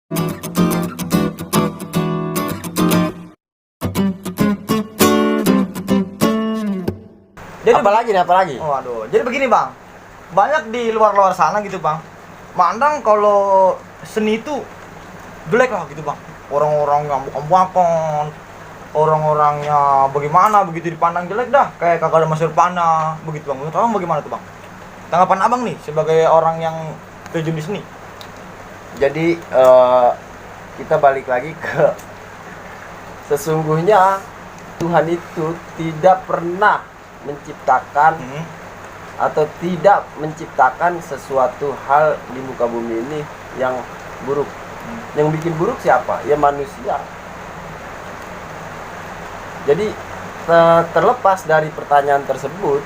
Jadi apalagi? Oh, aduh. Jadi begini, Bang. Banyak di luar sana gitu, Bang. Mandang kalau seni itu jelek lah gitu, Bang. Orang-orang yang bukan, orang-orangnya bagaimana begitu dipandang jelek dah, kayak kagak ada masa depannya begitu, Bang. Menurut Abang bagaimana tuh, Bang? Tanggapan Abang nih sebagai orang yang terjun di seni. Jadi kita balik lagi ke sesungguhnya Tuhan itu tidak pernah menciptakan atau tidak menciptakan sesuatu hal di muka bumi ini yang buruk. Yang bikin buruk siapa? Ya manusia. Jadi terlepas dari pertanyaan tersebut,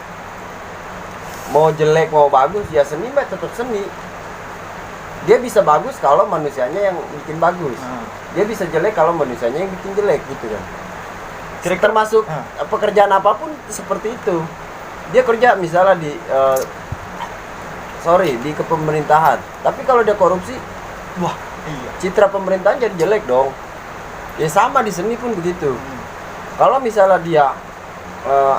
mau jelek mau bagus, ya seni mah tetap seni. Dia bisa bagus kalau manusianya yang bikin bagus. Dia bisa jelek kalau manusianya yang bikin jelek gitu kan. Termasuk pekerjaan apapun seperti itu. Dia kerja misalnya di di kepemerintahan, tapi kalau dia korupsi, Wah, iya. citra pemerintahan jadi jelek dong. Ya sama di seni pun begitu. Kalau misalnya dia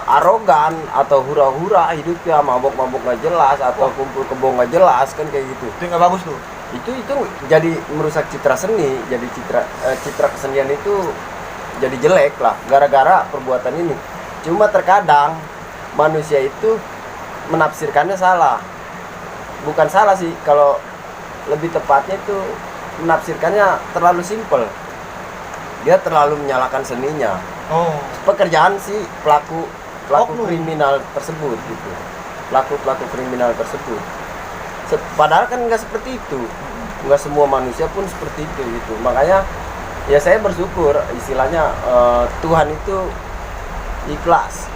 arogan atau hura-hura hidupnya, mabok-mabok nggak jelas atau kumpul kebo nggak jelas kan kayak gitu. Itu nggak bagus tuh. Itu jadi merusak citra seni. Jadi citra kesenian itu jadi jelek lah gara-gara perbuatan ini. Cuma terkadang manusia itu menafsirkannya salah. Bukan salah sih, kalau lebih tepatnya itu menafsirkannya terlalu simpel. Dia terlalu menyalahkan seninya. Pekerjaan si pelaku kriminal tersebut gitu. Pelaku kriminal tersebut. Padahal kan nggak seperti itu. Nggak semua manusia pun seperti itu gitu. Makanya ya saya bersyukur istilahnya Tuhan itu ikhlas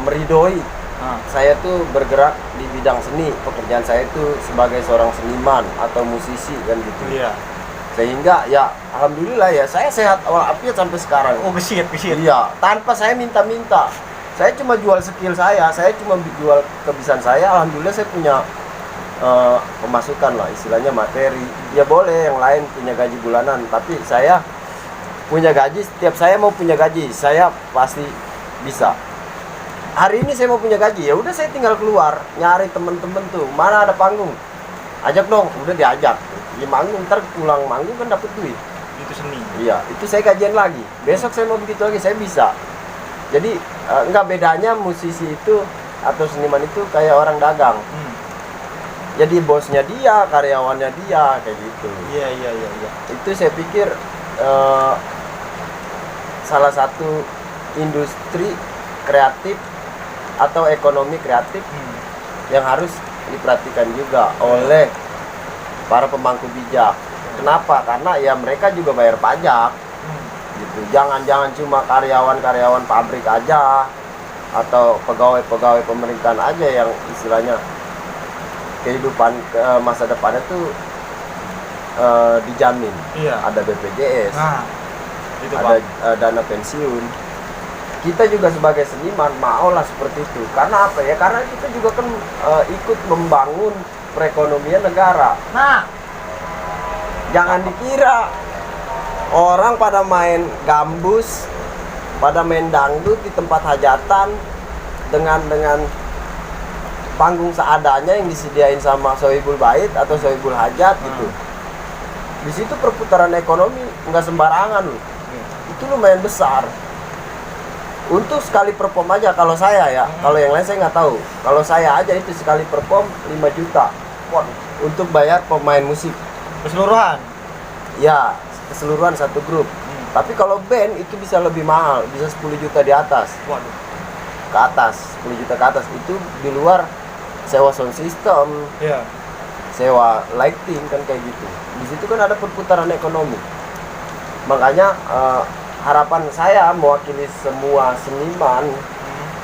meridhoi saya tuh bergerak di bidang seni. Pekerjaan saya itu sebagai seorang seniman atau musisi kan gitu. Iya. Sehingga ya alhamdulillah ya saya sehat walafiat sampai sekarang. Oh, gesit. Iya, tanpa saya minta-minta. Saya cuma jual skill saya cuma jual kebiasaan saya. Alhamdulillah saya punya pemasukan lah, istilahnya materi. Ya boleh yang lain punya gaji bulanan, tapi saya punya gaji. Setiap saya mau punya gaji, saya pasti bisa. Hari ini saya mau punya gaji, ya udah saya tinggal keluar nyari temen-temen tuh, mana ada panggung, ajak dong, udah diajak. Ya manggung, ntar pulang manggung kan dapet duit. Itu seni. Iya, itu saya kajian lagi. Besok saya mau begitu lagi, saya bisa. Jadi nggak bedanya musisi itu atau seniman itu kayak orang dagang. Jadi bosnya dia, karyawannya dia, kayak gitu. Iya. Itu saya pikir salah satu industri kreatif atau ekonomi kreatif yang harus diperhatikan juga oleh para pemangku bijak. Kenapa? Karena ya mereka juga bayar pajak. Gitu. Jangan cuma karyawan pabrik aja atau pegawai pemerintahan aja yang istilahnya kehidupan masa depannya tuh dijamin. Iya. Ada BPJS, itu ada dana pensiun. Kita juga sebagai seniman maulah seperti itu. Karena apa ya? Karena kita juga kan ikut membangun perekonomian negara. Jangan dikira orang pada main gambus, pada main dangdut di tempat hajatan dengan panggung seadanya yang disediain sama sohibul bait atau sohibul hajat gitu. Di situ perputaran ekonomi nggak sembarangan loh. Itu lumayan besar. Untuk sekali perform aja kalau saya ya, kalau yang lain saya nggak tahu. Kalau saya aja itu sekali perform 5 juta. Untuk bayar pemain musik. Keseluruhan. Ya, keseluruhan satu grup. Tapi kalau band itu bisa lebih mahal, bisa 10 juta di atas. Waduh. Ke atas, 10 juta ke atas. Itu di luar sewa sound system, sewa lighting kan kayak gitu. Di situ kan ada perputaran ekonomi. Makanya harapan saya mewakili semua seniman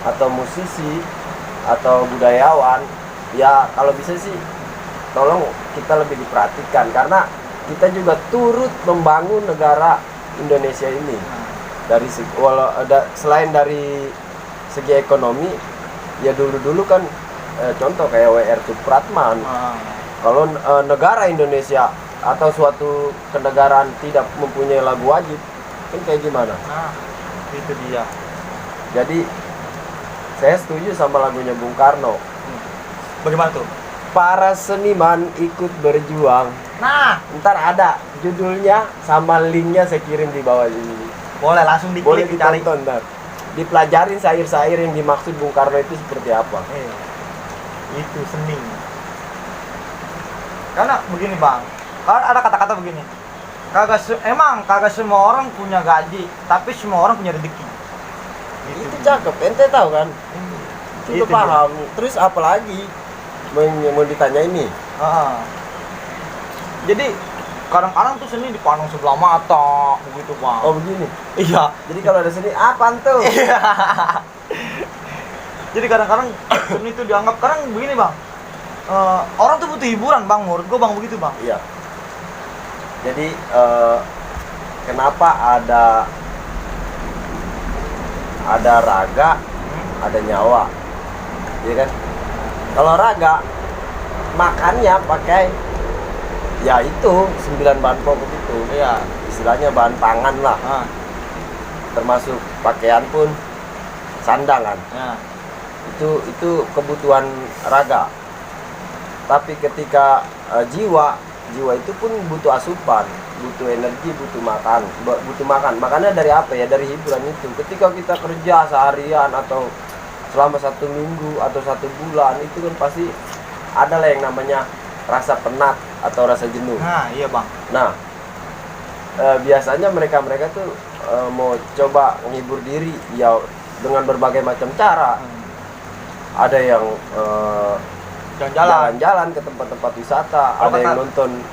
atau musisi atau budayawan, ya kalau bisa sih tolong kita lebih diperhatikan karena kita juga turut membangun negara Indonesia ini. Dari selain dari segi ekonomi, ya dulu kan contoh kayak W.R. Supratman. Kalau negara Indonesia atau suatu kenegaraan tidak mempunyai lagu wajib, kan kayak gimana? Nah, itu dia. Jadi saya setuju sama lagunya Bung Karno. Bagaimana tuh? Para seniman ikut berjuang. Nah, Ntar ada judulnya sama linknya saya kirim di bawah ini. boleh langsung Boleh diklik dicari. ditonton ntar. Dipelajarin syair-syair yang dimaksud Bung Karno itu seperti apa. Itu seni. Karena begini bang, kalau ada kata-kata begini, emang kagak semua orang punya gaji, tapi semua orang punya rezeki. Itu cakep, ente tahu kan? Itu Itu paham. Terus apa lagi mau ditanya ini? Jadi kadang-kadang tuh seni dipandang sebelah mata, begitu bang. Oh begini. Iya. Jadi kalau ada seni, apaan tuh? Iya. Jadi kadang-kadang seni itu dianggap kadang begini bang. Orang tuh butuh hiburan bang, menurut gua bang begitu bang. Iya. Jadi kenapa ada raga, ada nyawa, iya kan? Kalau raga makannya pakai ya itu 9 bahan pokok itu, Iya. istilahnya bahan pangan lah, termasuk pakaian pun sandang kan. Ya. Itu kebutuhan raga. Tapi ketika jiwa itu pun butuh asupan, butuh energi, butuh makan. Makannya dari apa ya? Dari hiburan itu. Ketika kita kerja seharian atau selama 1 minggu atau 1 bulan, itu kan pasti ada lah yang namanya rasa penat atau rasa jenuh. Nah, iya bang. Nah, biasanya mereka tuh mau coba menghibur diri ya dengan berbagai macam cara. Ada yang jalan-jalan ke tempat-tempat wisata, ada yang nonton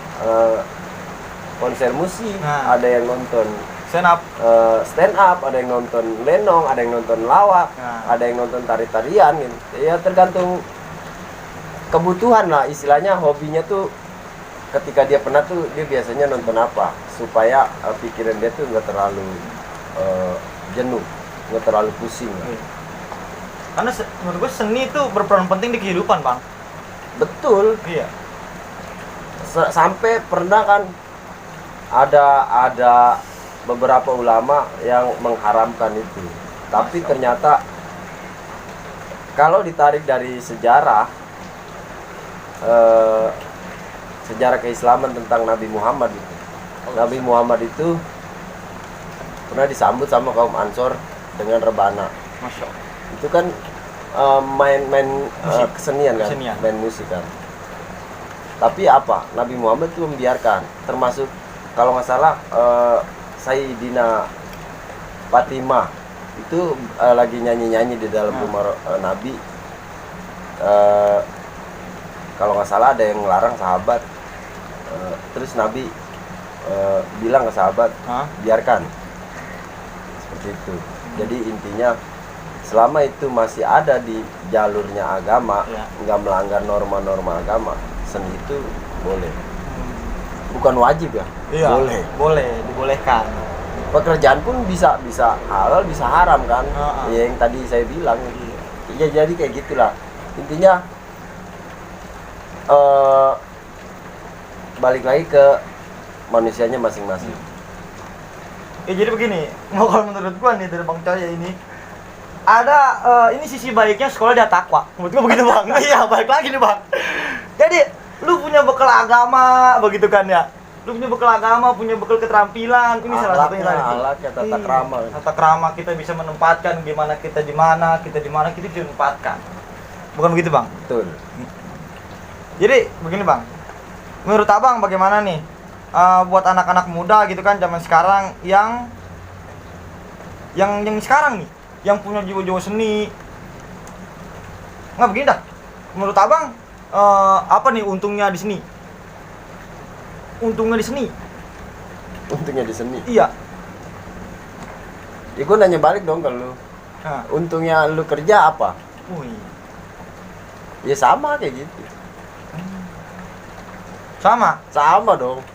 konser musik, ada yang nonton stand up, ada yang nonton lenong, ada yang nonton lawak, ada yang nonton tari-tarian gitu. Ya tergantung kebutuhan lah, istilahnya hobinya tuh. Ketika dia penat tuh dia biasanya nonton apa supaya pikiran dia tuh nggak terlalu jenuh, nggak terlalu pusing. Karena menurut gue seni itu berperan penting di kehidupan bang. Betul. Iya. Sampai pernah kan ada beberapa ulama yang mengharamkan itu. Tapi ternyata kalau ditarik dari sejarah keislaman tentang Nabi Muhammad itu. Nabi Muhammad itu pernah disambut sama kaum Ansor dengan rebana. Masya Allah. Itu kan main kesenian kan, main musik kan. Tapi apa? Nabi Muhammad itu membiarkan, termasuk kalau nggak salah Sayyidina Fatimah itu lagi nyanyi-nyanyi di dalam rumah Nabi. Kalau nggak salah ada yang ngelarang sahabat. Terus Nabi bilang ke sahabat, biarkan. Seperti itu. Jadi intinya selama itu masih ada di jalurnya agama, nggak melanggar norma-norma agama, seni itu boleh. Bukan wajib ya? Iya, boleh, dibolehkan. Pekerjaan pun bisa halal, bisa haram kan? Ya, yang tadi saya bilang. Ya jadi kayak gitulah. Intinya balik lagi ke manusianya masing-masing. Ya jadi begini, kalau menurut gua nih dari Bang Coy ini ada ini sisi baiknya sekolah dia takwa. Menurut gua begitu bang. Iya, balik lagi nih bang. Jadi lu punya bekal agama begitu kan ya? Lu punya bekal agama, punya bekal keterampilan. Ini salah satunya tadi. Alatnya tata krama. Tata krama kita bisa menempatkan gimana kita di mana kita bisa menempatkan. Bukan begitu bang? Betul. Jadi begini bang, menurut abang bagaimana nih buat anak-anak muda gitu kan zaman sekarang yang sekarang nih, yang punya jiwa-jiwa seni, nggak begini dah. Menurut abang apa nih untungnya di seni? Untungnya di seni? Untungnya di seni? Iya. Ya gue nanya balik dong ke lu. Untungnya lu kerja apa? Ya sama kayak gitu. Sama dong.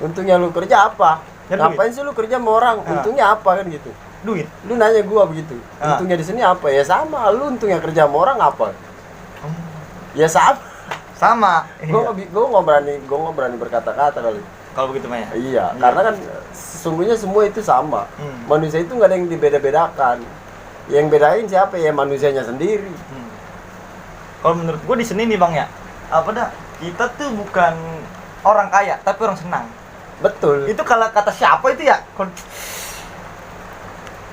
Untungnya lu kerja apa? Ya, ngapain sih lu kerja sama orang? Untungnya apa kan gitu? Duit. Lu nanya gua begitu. Untungnya di sini apa? Ya sama. Lu untungnya kerja sama orang apa? Ya sama. Sama. Gue nggak berani berkata-kata kali. Kalau begitu mah ya. Iya, karena kan sesungguhnya semua itu sama. Manusia itu nggak ada yang dibeda-bedakan. Yang bedain siapa ya, manusianya sendiri. Kalau menurut gue di seni nih bang ya, apa dah, kita tuh bukan orang kaya tapi orang senang. Betul. Itu kalau kata siapa itu ya?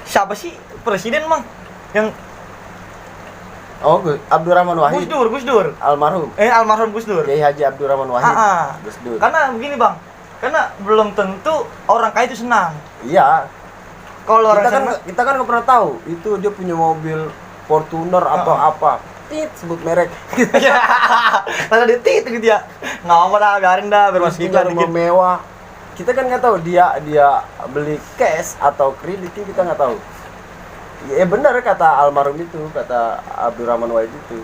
Siapa sih presiden bang yang Oh, Abdurrahman Wahid. Gus Dur Almarhum. Almarhum Gus Dur. Kiai Haji Abdurrahman Wahid. Gus Dur. Karena begini bang, karena belum tentu orang kaya itu senang. Iya. Kalau orang Kita kan nggak pernah tahu itu dia punya mobil Fortuner atau apa. Tit sebut merek. Masa dia tit gitu ya. Nggak apa dah, biarin dah, biar masuk iklan rumah dikit. mewah. Kita kan nggak tahu dia beli cash atau kredit, kita nggak tahu. Ya benar kata almarhum itu, kata Abdurrahman Wahid itu.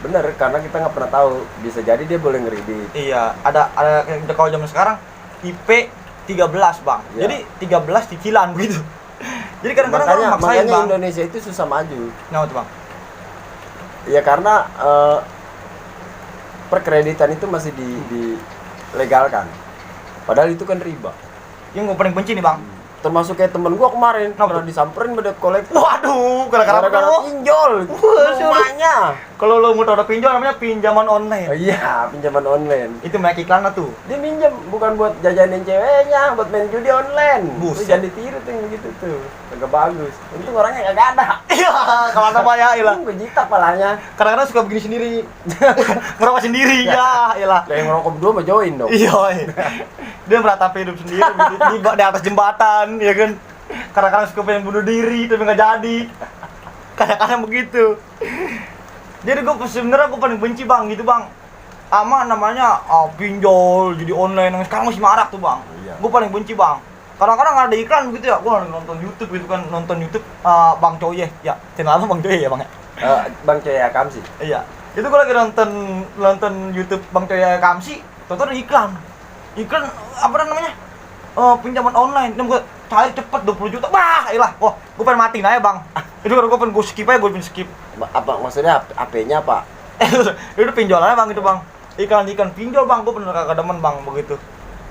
Benar, karena kita nggak pernah tahu, bisa jadi dia boleh ngeredit. Iya, ada kalau zaman sekarang IP 13 bang, Ya. jadi 13 cicilan begitu. Jadi kadang-kadang orang maksain makanya bang. Indonesia itu susah maju. Nah itu bang. Ya karena perkreditan itu masih dilegalkan. Padahal itu kan riba. Yang gue paling benci nih bang. Termasuk kayak temen gua kemarin pernah disamperin pada kolektor. Waduh, gara-gara pinjol. Rumahnya. Kalau lo mau tahu pinjol namanya pinjaman online. Oh iya, pinjaman online. Itu banyak iklan tuh. Dia minjem bukan buat jajanin ceweknya, buat main judi online. Itu Buset. jangan ditiru tuh yang begitu tuh. Kagak bagus. Untung orangnya kagak ada. Iya, kalau ada apa ya, ilah. Gue jitak palanya. Kadang-kadang suka begini sendiri. Ngerokok sendiri, ya, ilah. Lah yang ngerokok berdua mah join dong. Iya, dia meratapi hidup sendiri di atas jembatan, ya kan. Kadang-kadang suka pengen bunuh diri tapi nggak jadi. Kadang-kadang begitu. Jadi gue sebenarnya gue paling benci bang gitu bang. Ama namanya pinjol jadi online yang sekarang masih marak tuh bang. Iya. Gue paling benci bang. Kadang-kadang ada iklan begitu ya. Gue nonton YouTube gitu kan, nonton YouTube Bang Coye. Ya, channel apa Bang Coye ya bang ya? Bang Coy Akamsi. Iya. Itu gue lagi nonton YouTube Bang Coya Kamsi, tonton ada iklan. Iklan apa namanya? Pinjaman online. Dan gue cair cepet 20 juta. Bah, iyalah. Wah, gue pengen matiin aja, Bang. Itu kan gue pengen skip aja, gue pengen skip. Apa maksudnya AP-nya apa? Itu pinjolannya, Bang, itu, Bang. Iklan pinjol, Bang. Gue bener kagak demen, Bang, begitu.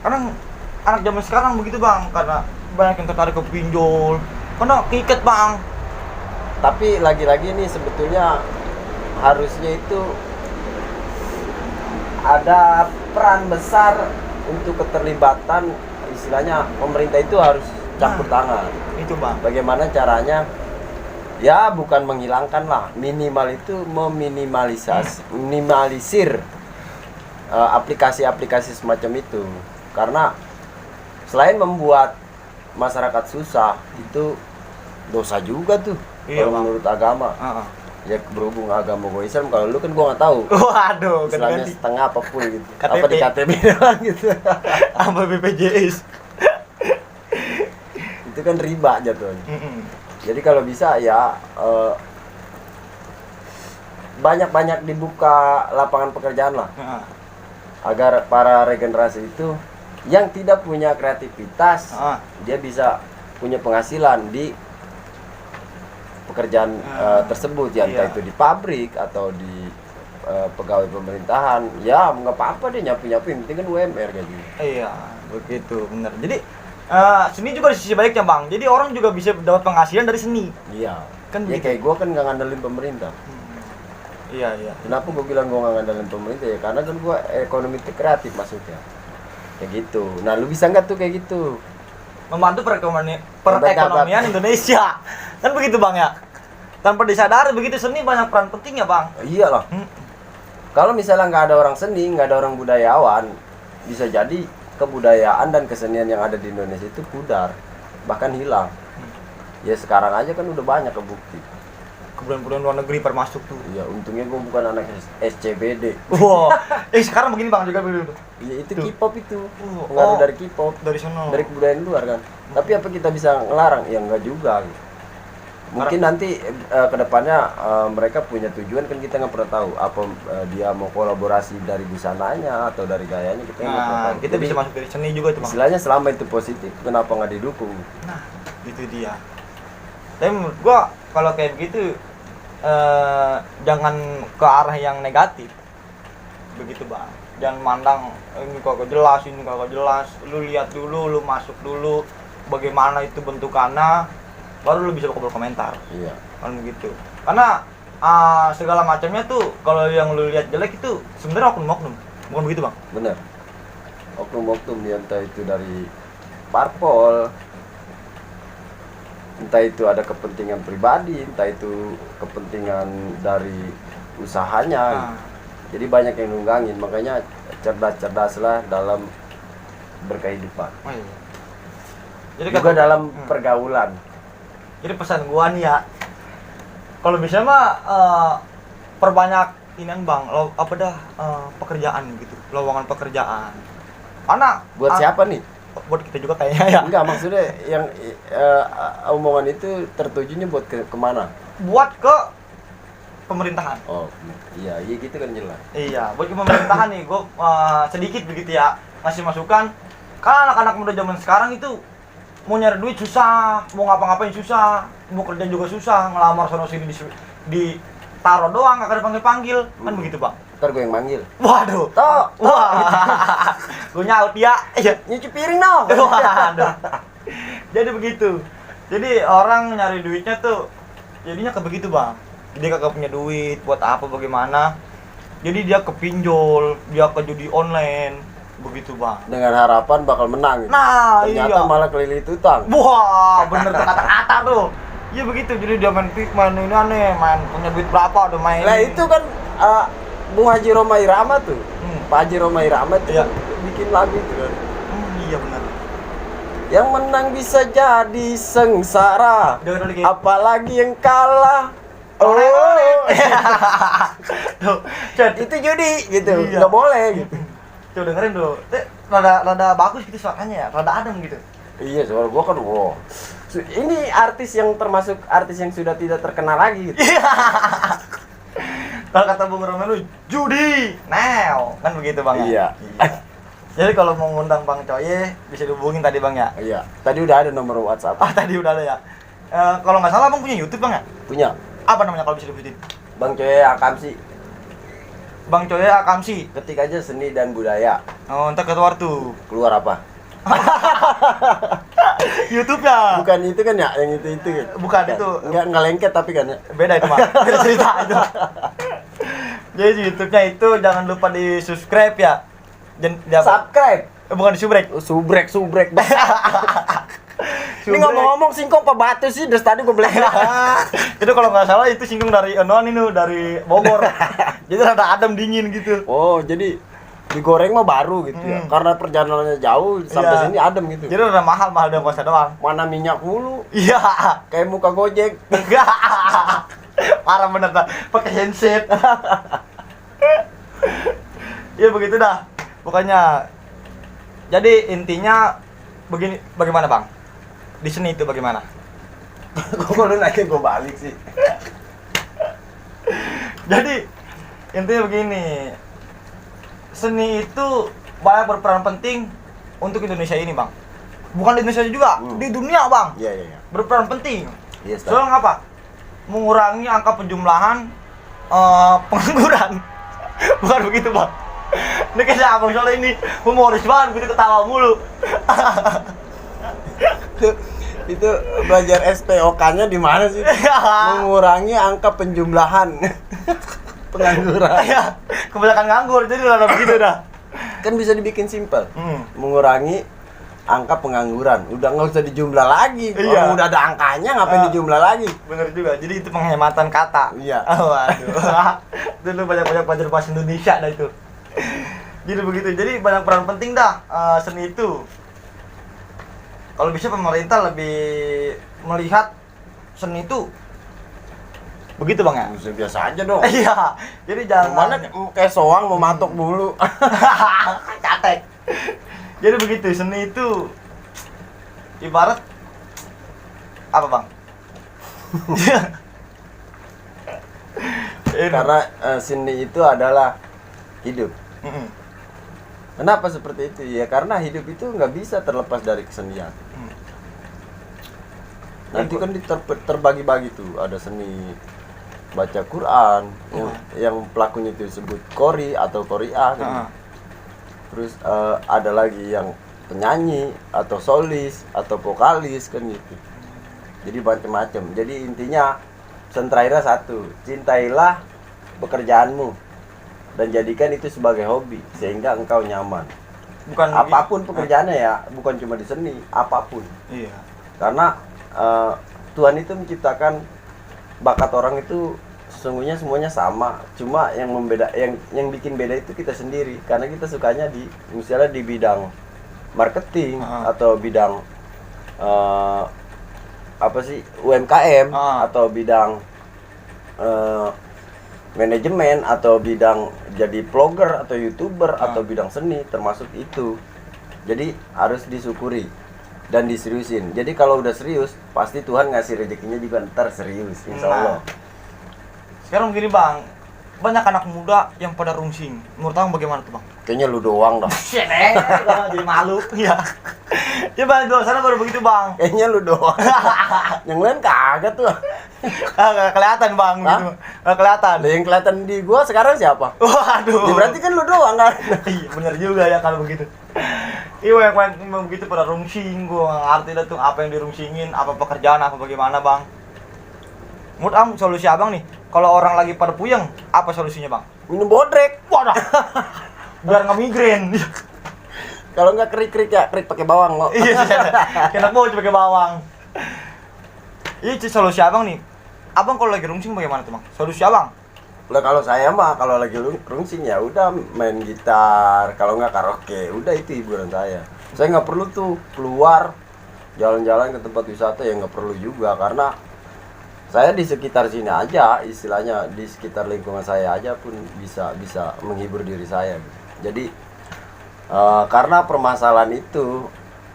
Karena anak zaman sekarang begitu, Bang, karena banyak yang tertarik ke pinjol. Karena keiket, Bang. Tapi lagi-lagi nih sebetulnya harusnya itu ada peran besar untuk keterlibatan, istilahnya pemerintah itu harus campur tangan. Itu bang. Bagaimana caranya? Ya bukan menghilangkan lah, minimal itu minimalisir aplikasi-aplikasi semacam itu. Karena selain membuat masyarakat susah, itu dosa juga tuh. Iya, kalau Bang. menurut agama. Ya berhubung agama gue Islam, kalau lu kan gue nggak tahu. Waduh, Islamnya ganti setengah apapun gitu. KTP. Apa di KTP doang gitu. sama BPJS. Itu kan riba jatuhnya. Mm-mm. Jadi kalau bisa ya banyak-banyak dibuka lapangan pekerjaan lah, Heeh. agar para regenerasi itu yang tidak punya kreativitas Heeh. dia bisa punya penghasilan di pekerjaan tersebut, ya entah Iya. itu di pabrik atau di pegawai pemerintahan. Ya nggak apa-apa deh nyapu-nyapu, yang penting kan UMR kayak gitu. Iya, begitu, benar. Jadi seni juga di sisi baiknya, Bang. Jadi orang juga bisa dapat penghasilan dari seni. Iya. Kan Ya begitu. kayak gue kan nggak ngandelin pemerintah. Iya, iya. Kenapa gue bilang gue nggak ngandelin pemerintah ya? Karena kan gue ekonomi kreatif maksudnya. Kayak gitu. Nah lu bisa nggak tuh kayak gitu? Membantu perekonomian Indonesia. Kan begitu, Bang ya. Tanpa disadari begitu, seni banyak peran pentingnya, Bang. Iyalah. Kalau misalnya nggak ada orang seni, nggak ada orang budayawan, bisa jadi kebudayaan dan kesenian yang ada di Indonesia itu pudar, bahkan hilang. Ya sekarang aja kan udah banyak kebukti. Kebudayaan luar negeri termasuk tuh. Iya, untungnya gue bukan anak SCBD. Wah, sekarang begini, Bang, juga begitu. Iya, itu Tuh. K-pop itu. Pengaruh dari K-pop, Dari sana. dari kebudayaan luar kan. Tapi apa kita bisa ngelarang? Ya enggak juga gitu. Mungkin nanti kedepannya mereka punya tujuan, kan kita nggak pernah tahu apa dia mau kolaborasi dari busananya atau dari gayanya, kita nggak pernah tahu. Kita Jadi, bisa masuk dari seni juga tuh, Bang. istilahnya selama itu positif, kenapa nggak didukung? Nah, itu dia. Tapi menurut gua kalau kayak begitu jangan ke arah yang negatif. begitu bang. Jangan mandang ini kagak jelas, ini kagak jelas. Lu lihat dulu, lu masuk dulu, bagaimana itu bentukannya, baru lu bisa berkomentar. Iya. Kan begitu. Karena segala macamnya tuh kalau yang lu lihat jelek itu sebenarnya oknum-oknum, bukan begitu bang? Bener. Oknum-oknum ya, entah itu dari parpol, entah itu ada kepentingan pribadi, entah itu kepentingan dari usahanya. Jadi banyak yang nunggangin, makanya cerdas-cerdaslah dalam berkehidupan. Oh, iya. Jadi Juga dalam pergaulan. Jadi pesan gua nih ya, kalau bisa mah perbanyak inian bang, pekerjaan gitu, lowongan pekerjaan. Karena Buat siapa nih? Buat kita juga kayaknya ya. Enggak, maksudnya yang omongan itu tertujunya buat kemana? Buat ke pemerintahan. Oh iya gitu kan jelas. Iya, buat ke pemerintahan nih, gua sedikit begitu ya ngasih masukan. Karena anak-anak muda zaman sekarang itu mau nyari duit susah, mau ngapa-ngapain susah, mau kerja juga susah, ngelamar sono sini di taruh doang, gak ada panggil-panggil, kan begitu bang. Ntar gue yang manggil. Waduh, Toh, wah, gue nyaut ya. nyuci piring dong. Waduh. Jadi begitu. Jadi orang nyari duitnya tuh jadinya kayak begitu bang. Dia kagak punya duit, buat apa bagaimana? Jadi dia ke pinjol, dia ke judi online, begitu bang. Dengan harapan bakal menang. Nah, ternyata iya. malah kelilit utang. Wah, bener tuh kata-kata tuh. Iya begitu. Jadi dia main ini aneh, main punya duit berapa udah main. Nah itu kan Bung Haji Roma Irama tuh. Pak Haji Roma Irama tuh Iya. bikin lagu itu kan. Iya benar. Yang menang bisa jadi sengsara, Dengar lagi. apalagi yang kalah. Oh, Tuh, Chat. itu judi gitu, Iya. nggak boleh gitu. Coba dengerin dulu. Rada bagus gitu suaranya ya, rada adem gitu. Iya, soal gua kan wow. Ini artis yang termasuk artis yang sudah tidak terkenal lagi gitu. Iya. Kalau kata Bung Romelu, judi, now, kan begitu bang ya? Iya. Jadi kalau mau ngundang Bang Coye, bisa dihubungin tadi bang ya? Iya. Tadi udah ada nomor WhatsApp. Tadi udah ada ya. Kalau nggak salah bang punya YouTube bang ya? Punya. Apa namanya kalau bisa disebutin? Bang Coy Akamsi. Bang Coye Akamsi. Ketik aja seni dan budaya. Oh, ntar keluar tuh. Keluar apa? YouTube ya? Bukan itu kan ya, yang itu kan. Bukan itu. Enggak lengket tapi kan ya. Beda itu mah. Beda cerita itu. Jadi YouTube-nya itu jangan lupa di-subscribe ya. Subscribe. Bukan di-subrek. Subrek. Ini ngomong-ngomong singkong apa batu sih? Dari tadi gue bilang. Itu kalau nggak salah itu singkong dari dari Bogor. Jadi rada adem dingin gitu. Oh, jadi digoreng mah baru gitu ya. Karena perjalanannya jauh sampai Iya. sini adem gitu. Jadi rada mahal dengan kuasa doang. Mana minyak mulu. Iya. Kayak muka Gojek. Enggak. Parah bener dah. Pakai handset. Iya begitu dah. Pokoknya jadi intinya begini, bagaimana bang? Di seni itu bagaimana? Kok lu nanya gue balik sih? Jadi intinya begini, seni itu banyak berperan penting untuk Indonesia ini bang. Bukan di Indonesia juga, di dunia bang. Iya. Berperan penting. Iya, Soalnya apa? Mengurangi angka penjumlahan pengangguran. Bukan begitu bang. Ini kayak siapa soalnya ini humoris banget, gitu ketawa mulu. Itu belajar SPOK-nya di mana sih? Mengurangi angka penjumlahan pengangguran. Ya, kebanyakan nganggur jadi rada begitu dah. Kan bisa dibikin simpel. Mengurangi angka pengangguran. Udah nggak usah dijumlah lagi. Iya. Orang udah ada angkanya, ngapain dijumlah lagi? Bener juga. Jadi itu penghematan kata. Iya. Waduh. Dulu banyak-banyak belajar bahasa Indonesia dah itu. Jadi begitu. Jadi banyak peran penting dah seni itu. Kalau bisa pemerintah lebih melihat seni itu begitu bang ya. Biasa aja dong. Iya. Jadi jangan Mana kayak soang mau matok mulu. catek. Jadi begitu, seni itu ibarat apa bang? Karena seni itu adalah hidup. Kenapa seperti itu? Ya karena hidup itu nggak bisa terlepas dari kesenian. Nanti kan terbagi-bagi tuh, ada seni baca Quran, yang pelakunya itu disebut Qori atau Qori'ah gitu. Terus ada lagi yang penyanyi atau solis atau vokalis kan gitu. Jadi macam-macam. Jadi intinya pesan terakhirnya satu, cintailah pekerjaanmu dan jadikan itu sebagai hobi sehingga engkau nyaman. Bukan Apapun pekerjaannya ya, bukan cuma di seni, apapun. Iya. Karena Tuhan itu menciptakan bakat orang itu sesungguhnya semuanya sama, cuma yang bikin beda itu kita sendiri, karena kita sukanya misalnya di bidang marketing atau bidang UMKM atau bidang manajemen atau bidang jadi vlogger atau YouTuber atau bidang seni, termasuk itu. Jadi harus disyukuri dan diseriusin. Jadi kalau udah serius, pasti Tuhan ngasih rezekinya juga ntar serius, insya Allah. Sekarang begini Bang, banyak anak muda yang pada rungsing. Menurut Bang bagaimana tuh Bang? Kayaknya lu doang dah. Jadi malu. Ya. Ya Bang, di luar sana baru begitu Bang. Kayaknya lu doang. Yang lain kagak tuh. Gak kelihatan Bang gitu. Gak kelihatan. Yang kelihatan di gua sekarang siapa? Waduh. Ya, berarti kan lu doang kan? Iya, bener juga ya kalau begitu. Iya, yang begitu pada rungsing, gua nggak ngerti dah tuh apa yang dirungsingin, apa pekerjaan, apa bagaimana Bang. Menurut solusi Abang nih, kalau orang lagi pada puyeng, apa solusinya Bang? Minum bodrek. Wadah. Biar nggak migrain. Kalau nggak kerik ya, kerik pakai bawang lo. Iya, kena bau pakai bawang. Iya, solusi Abang nih. Abang kalau lagi rungsing bagaimana tuh Bang? Solusi Abang? Lah kalau saya mah kalau lagi rungsing ya udah main gitar, kalau nggak karaoke, udah itu hiburan saya. Saya nggak perlu tuh keluar jalan-jalan ke tempat wisata, ya nggak perlu juga, karena saya di sekitar sini aja, istilahnya di sekitar lingkungan saya aja pun bisa menghibur diri saya. Jadi karena permasalahan itu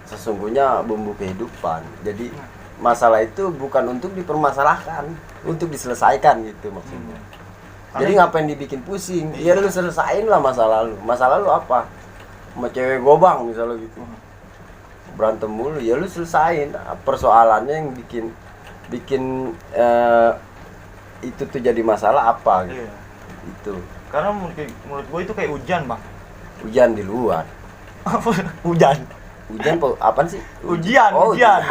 sesungguhnya bumbu kehidupan. Jadi masalah itu bukan untuk dipermasalahkan, untuk diselesaikan gitu maksudnya. Jadi ngapain dibikin pusing? Ya lu selesain lah masa lalu. Masa lalu apa? Sama cewek gobang misalnya gitu. Berantem mulu, ya lu selesain. Persoalannya yang bikin itu tuh jadi masalah apa gitu. Iya. Itu. Karena menurut gue itu kayak hujan Bang. Hujan di luar. Hujan. Hujan apaan sih? Ujian.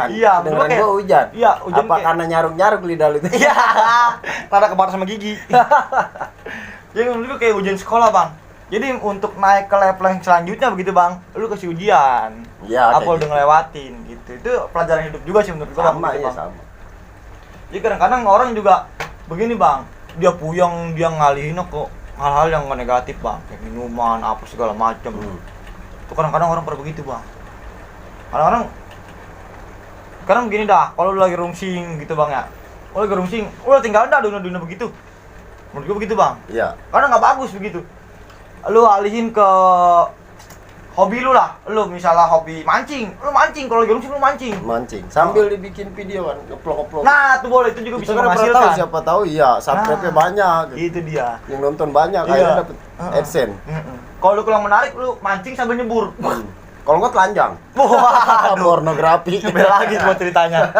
Iya, beneran kayak, gua hujan. Iya, hujan. Apa karena nyaruk-nyaruk lidah lu itu? Iya. Karena kebatas sama gigi. Jadi menurut gue kayak ujian sekolah, Bang. Jadi untuk naik ke level yang selanjutnya begitu, Bang, lu kasih ujian. Iya, apa udah ngelewatin gitu. Itu pelajaran hidup juga sih menurut gue, Bang. Sama, gitu, iya Bang. sama. Jadi kadang-kadang orang juga begini, Bang. Dia puyeng, dia ngalihin ke hal-hal yang negatif, Bang. Kayak minuman, apa segala macam. Itu kadang-kadang orang pada begitu, Bang. Kadang begini dah, kalau lu lagi rungsing gitu Bang ya, lu lagi rungsing, udah tinggalin dah dunia-dunia begitu. Menurut gue begitu Bang. Iya. Karena nggak bagus begitu. Lu alihin ke hobi lu lah. Lu misalnya hobi mancing, lu mancing. Kalau lagi rungsing lu mancing. Mancing. Sambil dibikin video kan, ngeplok-ngeplok. Nah, itu boleh, itu juga bisa menghasilkan. Siapa tahu iya, subscribe-nya banyak. Itu dia. Yang nonton banyak, Iya. akhirnya dapet AdSense. Kalau lu kurang menarik, lu mancing sambil nyebur. Kalau nggak telanjang. Waduh. Pornografi. Beda lagi buat ceritanya.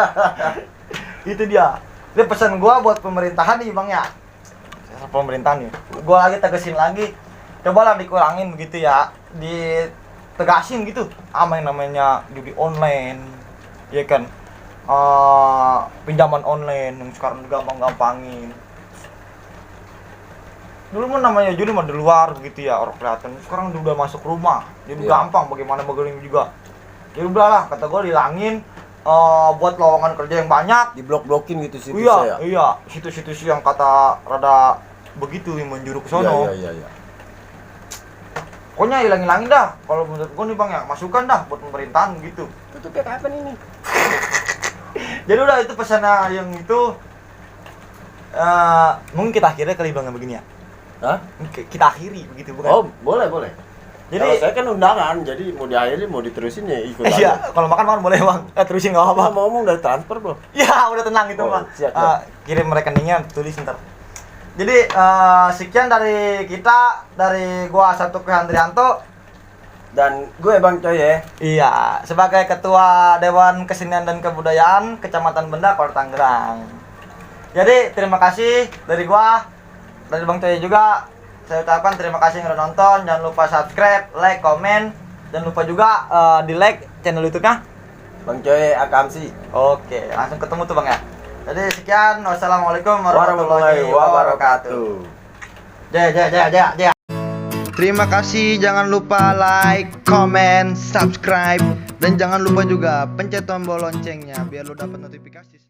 Itu dia. Ini pesan gua buat pemerintahan nih Bang ya. Pemerintahan nih. Gua lagi tegesin lagi. Cobalah dikurangin begitu ya. Ditegasin gitu sama yang namanya judi online. Ya kan. Pinjaman online yang sekarang gampang-gampangin. Dulu mah namanya judi mah di luar begitu ya, orang kelihatan. Sekarang udah masuk rumah, jadi gampang bagaimana juga. Jadi udahlah, kata gue dihilangin, buat lowongan kerja yang banyak. Diblok-blokin gitu situsnya ya. Iya, situs-situs yang kata rada begitu yang menjuru ke sono. Iya. Pokoknya hilangin dah. Kalau menurut gue nih Bang ya, masukan dah buat pemerintahan gitu. Tutupnya kapan ini? Jadi udah itu pesannya yang itu. Mungkin kita akhirnya kali Bang begini ya. Hah? Kita akhiri begitu bukan? Oh, boleh. Jadi kalau saya kan undangan, jadi mau diakhiri mau diterusin ya ikut aja. Iya, kalau makan boleh Bang. Terusin enggak apa-apa. Mau ngomong dari transfer bro. Ya, udah tenang itu Bang. Siap. Kirim rekeningnya, tulis ntar. Jadi sekian dari kita, dari gua Satuki Handrianto Dan gue Bang Coy ya. Iya, sebagai Ketua Dewan Kesenian dan Kebudayaan Kecamatan Benda, Kota Tangerang. Jadi terima kasih dari gua, dari Bang Coy juga. Saya ucapkan terima kasih yang udah nonton. Jangan lupa subscribe, like, komen. Jangan lupa juga di like channel YouTube-nya Bang Coy Akamsi. Oke, langsung ketemu tuh Bang ya. Jadi sekian, wassalamualaikum Warahmatullahi wabarakatuh. Jaya. Terima kasih, jangan lupa like, comment, subscribe, dan jangan lupa juga pencet tombol loncengnya biar lo dapat notifikasi.